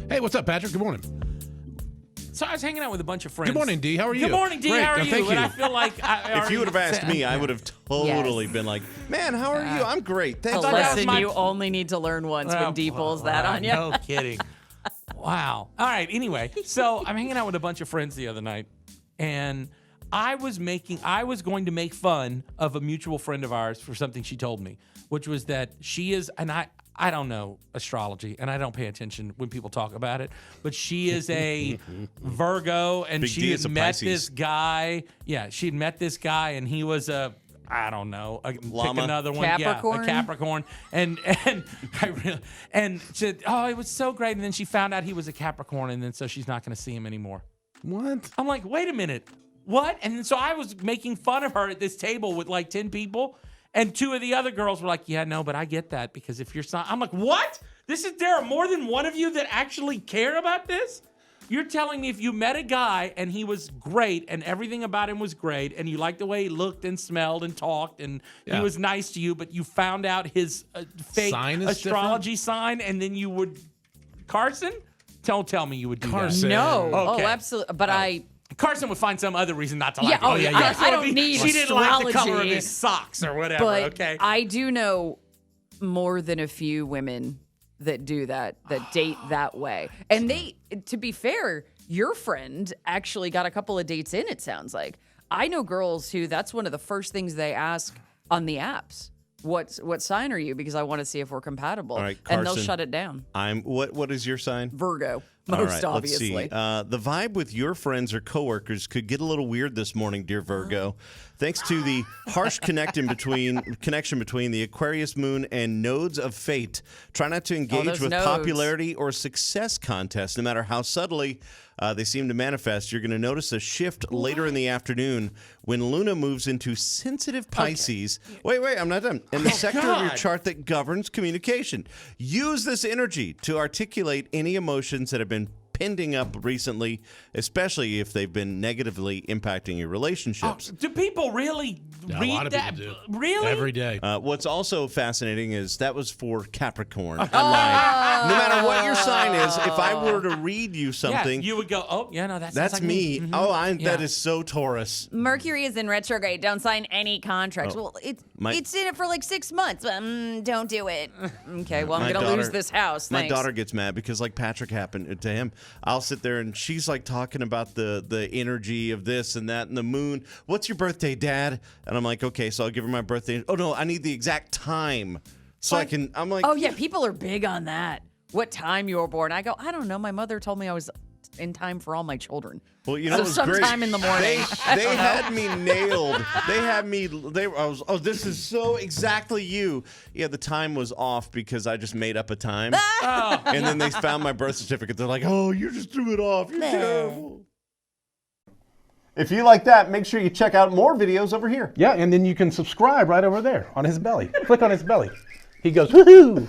Hey, what's up, Patrick? Good morning. So I was hanging out with a bunch of friends. Good morning, D. How are you? Good morning, D. Great. How are you? Thank you. And I feel like if you would have asked me, I would have totally been like, man, how are you? I'm great. A Thanks. lesson you only need to learn once when D pulls that on you. No kidding. Wow. All right. Anyway, so I'm hanging out with a bunch of friends the other night, and I was going to make fun of a mutual friend of ours for something she told me, which was that she is, and I don't know astrology, and I don't pay attention when people talk about it, but she is a Virgo, and she has met this guy. Yeah, she'd met this guy, and he was a, I don't know, pick another one. Capricorn? Yeah, a Capricorn. And she said, oh, it was so great. And then she found out he was a Capricorn, and then so she's not going to see him anymore. What? I'm like, wait a minute. What? And then so I was making fun of her at this table with like 10 people. And two of the other girls were like, yeah, no, but I get that because if you're I'm like, what? There are more than one of you that actually care about this? You're telling me if you met a guy and he was great and everything about him was great and you liked the way he looked and smelled and talked and he was nice to you, but you found out his fake astrology sign and then you would, Carson? Don't tell me you would do Carson. that. No. Okay. Oh, absolutely. But Carson would find some other reason not to like Yeah, it. oh, yeah. I don't need She didn't like the color of astrology. his socks or whatever, but okay? I do know more than a few women that do that date that way. And they, to be fair, your friend actually got a couple of dates in, it sounds like. I know girls who that's one of the first things they ask on the apps. What sign are you? Because I want to see if we're compatible. All right, and they'll Carson, shut it down. What is your sign? Virgo, All most right, obviously. Let's see. The vibe with your friends or coworkers could get a little weird this morning, dear Virgo. Thanks to the harsh connection between the Aquarius moon and nodes of fate. Try not to engage those with nodes. popularity or success contests, no matter how subtly they seem to manifest. You're going to notice a shift later in the afternoon when Luna moves into sensitive Pisces. Okay. Wait, I'm not done. In the sector of your chart that governs communication. Use this energy to articulate any emotions that have been pending up recently, especially if they've been negatively impacting your relationships. Do people really read A lot of that? people do. Really? Every day. What's also fascinating is that was for Capricorn. I lied. No matter what your sign is, if I were to read you something, you would go, oh, yeah, no, that's like me. Mhm. Oh, Yeah. that is so Taurus. Mercury is in retrograde. Don't sign any contracts. Well, it's in it for like 6 months. Don't do it. Okay, well, I'm going to lose this house. My Thanks. daughter gets mad because like Patrick happened to him. I'll sit there and she's like talking about the energy of this and that and the moon. What's your birthday, Dad? And I'm like, okay, so I'll give her my birthday. Oh, no, I need the exact time so I can, I'm like. Oh, yeah, people are big on that. What time you were born? I go, I don't know. My mother told me I was in time for all my children. Well, you know, So it was sometime great. in the morning. They had me nailed. This is so exactly you. Yeah, the time was off because I just made up a time. And then they found my birth certificate. They're like, oh, you just threw it off. You're terrible. If you like that, make sure you check out more videos over here. Yeah, and then you can subscribe right over there on his belly. Click on his belly. He goes, woohoo!